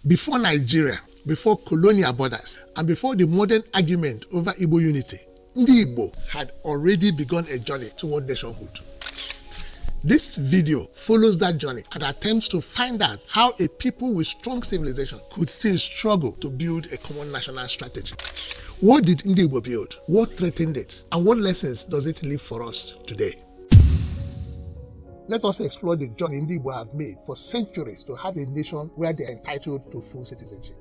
Before Nigeria, before colonial borders, and before the modern argument over Igbo unity, Ndi Igbo had already begun a journey toward nationhood. This video follows that journey and attempts to find out how a people with strong civilization could still struggle to build a common national strategy. What did Ndi Igbo build? What threatened it? And what lessons does it leave for us today? Let us explore the journey Ndi Igbo have made for centuries to have a nation where they are entitled to full citizenship.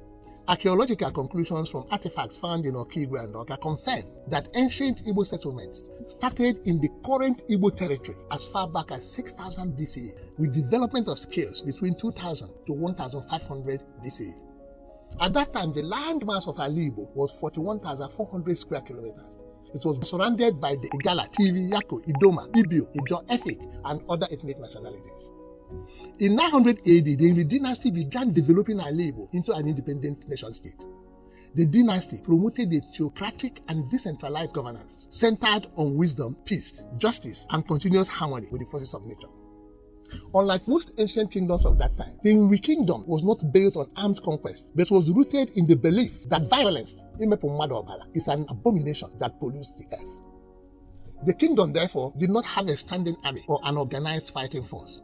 Archaeological conclusions from artifacts found in Okigwe and Oka confirm that ancient Igbo settlements started in the current Igbo territory as far back as 6000 BCE, with development of scales between 2000 to 1500 BCE. At that time, the land mass of Early Igbo was 41,400 square kilometers. It was surrounded by the Igala, Tivi, Yako, Idoma, Ibio, Ijo, Efik, and other ethnic nationalities. In 900 AD, the Ndi dynasty began developing Early Igbo into an independent nation-state. The dynasty promoted a theocratic and decentralized governance centered on wisdom, peace, justice, and continuous harmony with the forces of nature. Unlike most ancient kingdoms of that time, the Ndi kingdom was not built on armed conquest, but was rooted in the belief that violence is an abomination that pollutes the earth. The kingdom, therefore, did not have a standing army or an organized fighting force.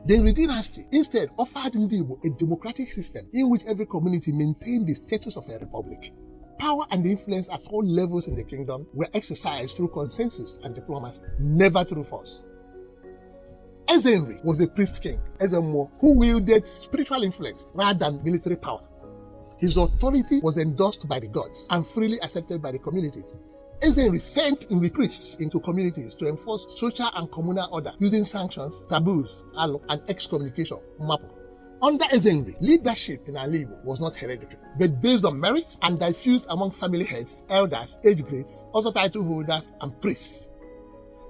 The Ndi dynasty instead offered Ndi Igbo a democratic system in which every community maintained the status of a republic. Power and influence at all levels in the kingdom were exercised through consensus and diplomacy, never through force. Ezenri was a priest king, Ezemo, who wielded spiritual influence rather than military power. His authority was endorsed by the gods and freely accepted by the communities. Ezenri sent Ndi priests into communities to enforce social and communal order using sanctions, taboos, alo, and excommunication, mapo. Under Ezenri, leadership in Early Igbo was not hereditary, but based on merit and diffused among family heads, elders, age grades, also title holders, and priests.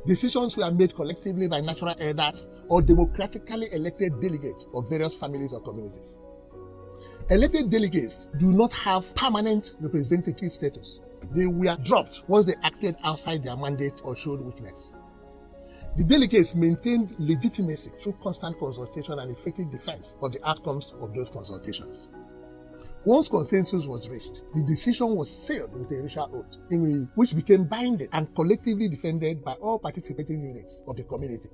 Decisions were made collectively by natural elders or democratically elected delegates of various families or communities. Elected delegates do not have permanent representative status. They were dropped once they acted outside their mandate or showed weakness. The delegates maintained legitimacy through constant consultation and effective defense of the outcomes of those consultations. Once consensus was reached, the decision was sealed with a ritual oath, which became binding and collectively defended by all participating units of the community.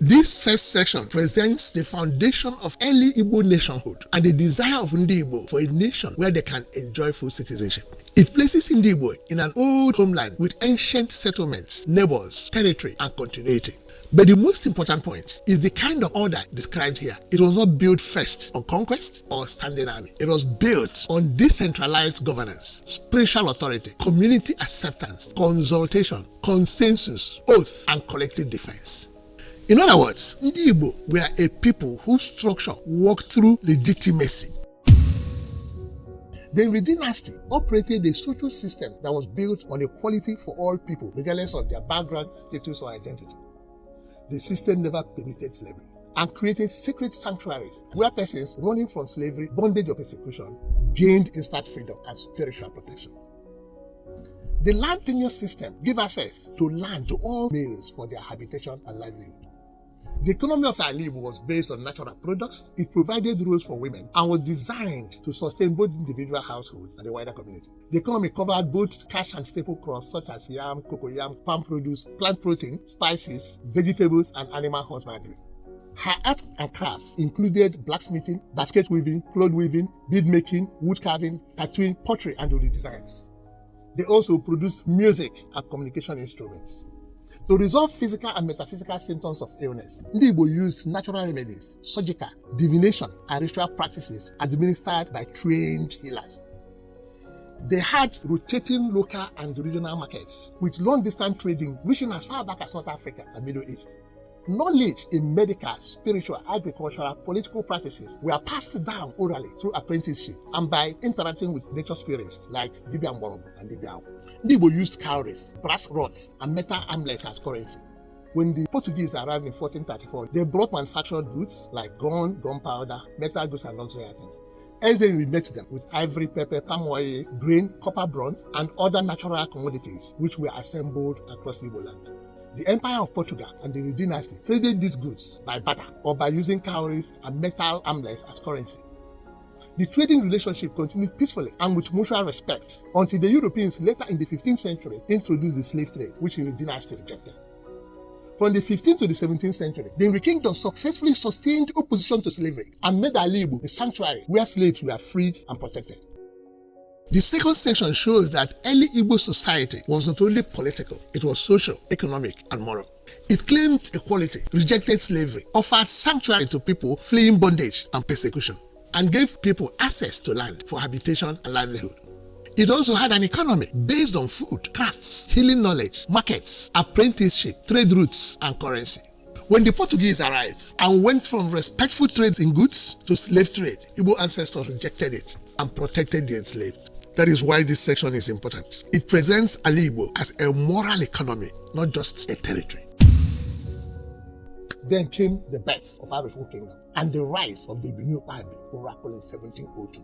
This first section presents the foundation of early Igbo nationhood and the desire of Ndi Igbo for a nation where they can enjoy full citizenship. It places Ndi Igbo in an old homeland with ancient settlements, neighbors, territory, and continuity. But the most important point is the kind of order described here. It was not built first on conquest or standing army. It was built on decentralized governance, spiritual authority, community acceptance, consultation, consensus, oath, and collective defense. In other words, Ndi Igbo were a people whose structure worked through legitimacy. The Ndi dynasty operated a social system that was built on equality for all people, regardless of their background, status, or identity. The system never permitted slavery and created secret sanctuaries where persons running from slavery, bondage, or persecution gained instant freedom and spiritual protection. The land tenure system gave access to land to all males for their habitation and livelihood. The economy of Early Igbo was based on natural products. It provided roles for women and was designed to sustain both individual households and the wider community. The economy covered both cash and staple crops such as yam, cocoyam, palm produce, plant protein, spices, vegetables, and animal husbandry. Her art and crafts included blacksmithing, basket weaving, cloth weaving, bead making, wood carving, tattooing, pottery, and other designs. They also produced music and communication instruments. To resolve physical and metaphysical symptoms of illness, Ndi Igbo used natural remedies, surgical, divination, and ritual practices administered by trained healers. They had rotating local and regional markets, with long-distance trading reaching as far back as North Africa and Middle East. Knowledge in medical, spiritual, agricultural, political practices were passed down orally through apprenticeship and by interacting with nature spirits like Dibia Mborobo and Dibia. Ndi Igbo used cowries, brass rods, and metal amulets as currency. When the Portuguese arrived in 1434, they brought manufactured goods like gunpowder, metal goods, and luxury items. Ezenri met them with ivory, pepper, palm oil, grain, copper, bronze, and other natural commodities which were assembled across Igbo land. The Empire of Portugal and the Ndi dynasty traded these goods by barter or by using cowries and metal amulets as currency. The trading relationship continued peacefully and with mutual respect until the Europeans later in the 15th century introduced the slave trade, which the dynasty rejected. From the 15th to the 17th century, the Ndi Kingdom successfully sustained opposition to slavery and made Early Igbo a sanctuary where slaves were freed and protected. The second section shows that early Igbo society was not only political, it was social, economic, and moral. It claimed equality, rejected slavery, offered sanctuary to people fleeing bondage and persecution, and gave people access to land for habitation and livelihood. It also had an economy based on food, crafts, healing knowledge, markets, apprenticeship, trade routes, and currency. When the Portuguese arrived and went from respectful trade in goods to slave trade, Igbo ancestors rejected it and protected the enslaved. That is why this section is important. It presents Early Igbo as a moral economy, not just a territory. Then came the birth of Igbo Kingdom and the rise of the Igbo oracle in 1702.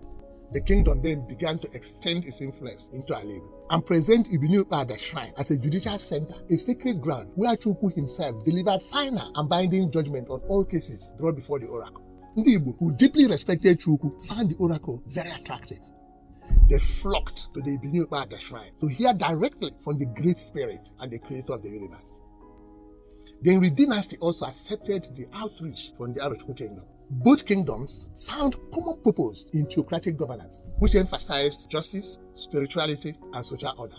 The kingdom then began to extend its influence into Early Igbo and present Igbo shrine as a judicial center, a sacred ground where Chukwu himself delivered final and binding judgment on all cases brought before the oracle. Ndigbo, who deeply respected Chukwu, found the oracle very attractive. They flocked to the Igbo shrine to hear directly from the Great Spirit and the Creator of the universe. The Ndi dynasty also accepted the outreach from the Igbo Kingdom. Both kingdoms found common purpose in theocratic governance, which emphasized justice, spirituality, and social order.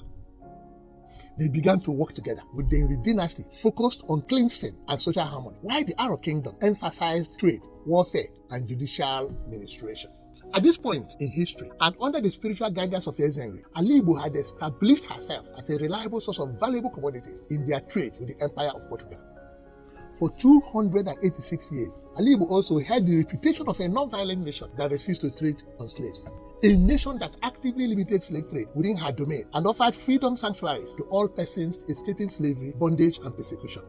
They began to work together, with the Ndi dynasty focused on cleansing and social harmony, while the Igbo Kingdom emphasized trade, warfare, and judicial administration. At this point in history, and under the spiritual guidance of Ezenri, Early Igbo had established herself as a reliable source of valuable commodities in their trade with the Empire of Portugal. For 286 years, Early Igbo also held the reputation of a non-violent nation that refused to trade on slaves. A nation that actively limited slave trade within her domain and offered freedom sanctuaries to all persons escaping slavery, bondage, and persecution.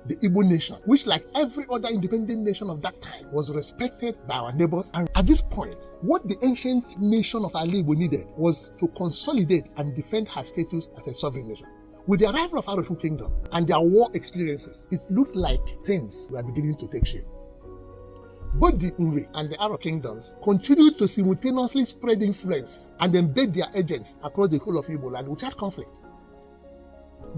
The Igbo nation, which like every other independent nation of that time, was respected by our neighbors. And at this point, what the ancient nation of Early Igbo needed was to consolidate and defend her status as a sovereign nation. With the arrival of Igbo Kingdom and their war experiences, it looked like things were beginning to take shape. Both the Ndi and the Igbo kingdoms continued to simultaneously spread influence and embed their agents across the whole of Igbo land without conflict.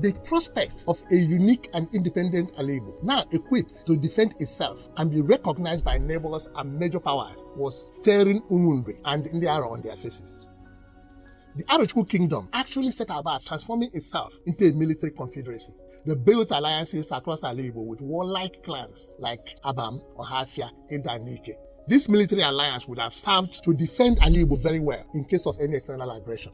The prospect of a unique and independent Early Igbo, now equipped to defend itself and be recognized by neighbors and major powers, was staring Ndi and Ndi on their faces. The Igbo Kingdom actually set about transforming itself into a military confederacy. They built alliances across Early Igbo with warlike clans like Abam, Ohafia, Eda, and Nike. This military alliance would have served to defend Early Igbo very well in case of any external aggression.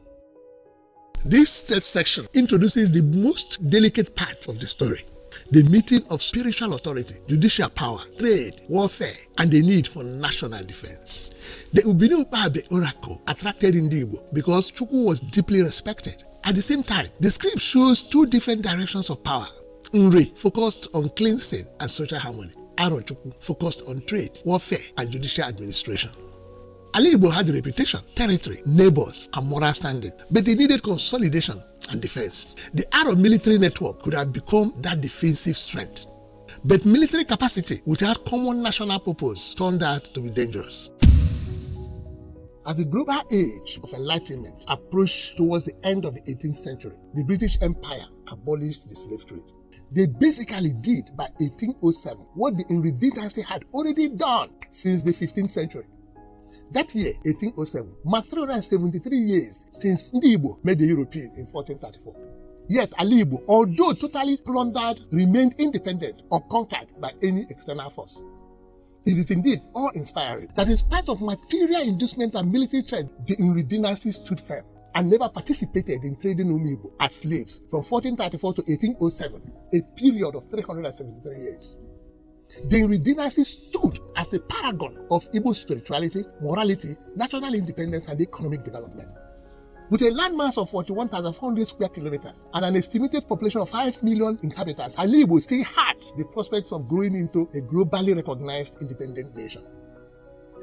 This third section introduces the most delicate part of the story: the meeting of spiritual authority, judicial power, trade, warfare, and the need for national defense. The Igbo oracle attracted Ndi Igbo because Chukwu was deeply respected. At the same time, the script shows two different directions of power. Ndi focused on cleansing and social harmony. Chukwu focused on trade, warfare, and judicial administration. Early Igbo had a reputation, territory, neighbors, and moral standing, but they needed consolidation and defense. The Arab military network could have become that defensive strength. But military capacity without common national purpose turned out to be dangerous. As the global age of enlightenment approached towards the end of the 18th century, the British Empire abolished the slave trade. They basically did by 1807 what the Ndi dynasty had already done since the 15th century. That year, 1807, marked 373 years since Ndi Igbo made the European in 1434. Yet Early Igbo, although totally plundered, remained independent or conquered by any external force. It is indeed awe-inspiring that in spite of material inducement and military trade, the Ndi dynasty stood firm and never participated in trading Igbo as slaves from 1434 to 1807, a period of 373 years. The Ndi dynasty stood as the paragon of Igbo spirituality, morality, national independence, and economic development. With a landmass of 41,400 square kilometers and an estimated population of 5 million inhabitants, Early Igbo still had the prospects of growing into a globally recognized independent nation.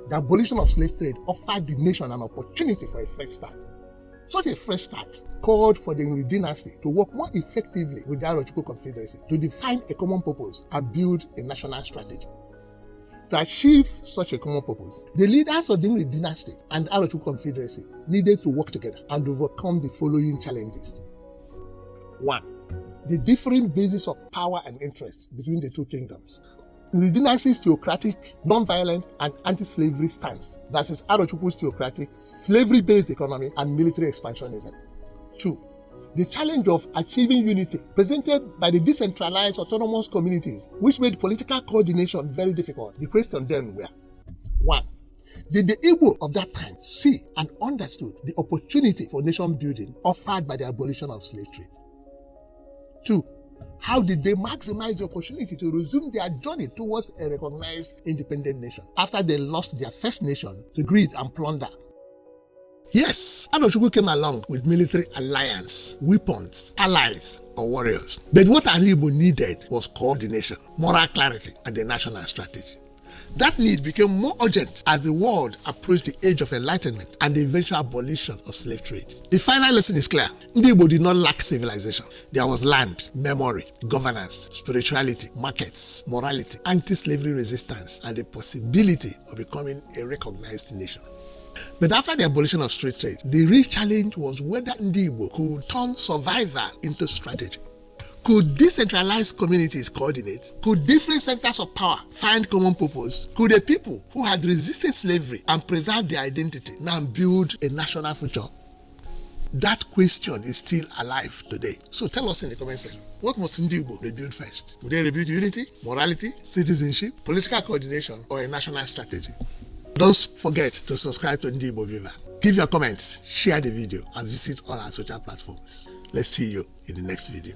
The abolition of slave trade offered the nation an opportunity for a fresh start. Such a fresh start called for the Ndi dynasty to work more effectively with the Igbo Confederacy to define a common purpose and build a national strategy. To achieve such a common purpose, the leaders of the Ndi dynasty and Arochukwu Confederacy needed to work together and overcome the following challenges. 1. The differing basis of power and interests between the two kingdoms. Ndi dynasty's theocratic, non-violent, and anti-slavery stance versus Arochukwu's theocratic, slavery-based economy and military expansionism. 2. The challenge of achieving unity presented by the decentralized autonomous communities, which made political coordination very difficult. The question then were: 1. Did the Igbo of that time see and understood the opportunity for nation building offered by the abolition of slave trade? 2. How did they maximize the opportunity to resume their journey towards a recognized independent nation after they lost their first nation to greed and plunder? Yes, Arochukwu came along with military alliance, weapons, allies, or warriors. But what Early Igbo needed was coordination, moral clarity, and a national strategy. That need became more urgent as the world approached the age of enlightenment and the eventual abolition of slave trade. The final lesson is clear. Ndigbo did not lack civilization. There was land, memory, governance, spirituality, markets, morality, anti-slavery resistance, and the possibility of becoming a recognized nation. But after the abolition of slave trade, the real challenge was whether Ndigbo could turn survival into strategy. Could decentralized communities coordinate? Could different centers of power find common purpose? Could a people who had resisted slavery and preserved their identity now build a national future? That question is still alive today. So tell us in the comment section, what must Ndigbo rebuild first? Would they rebuild unity, morality, citizenship, political coordination, or a national strategy? Don't forget to subscribe to Ndigbo Viva. Give your comments, share the video, and visit all our social platforms. Let's see you in the next video.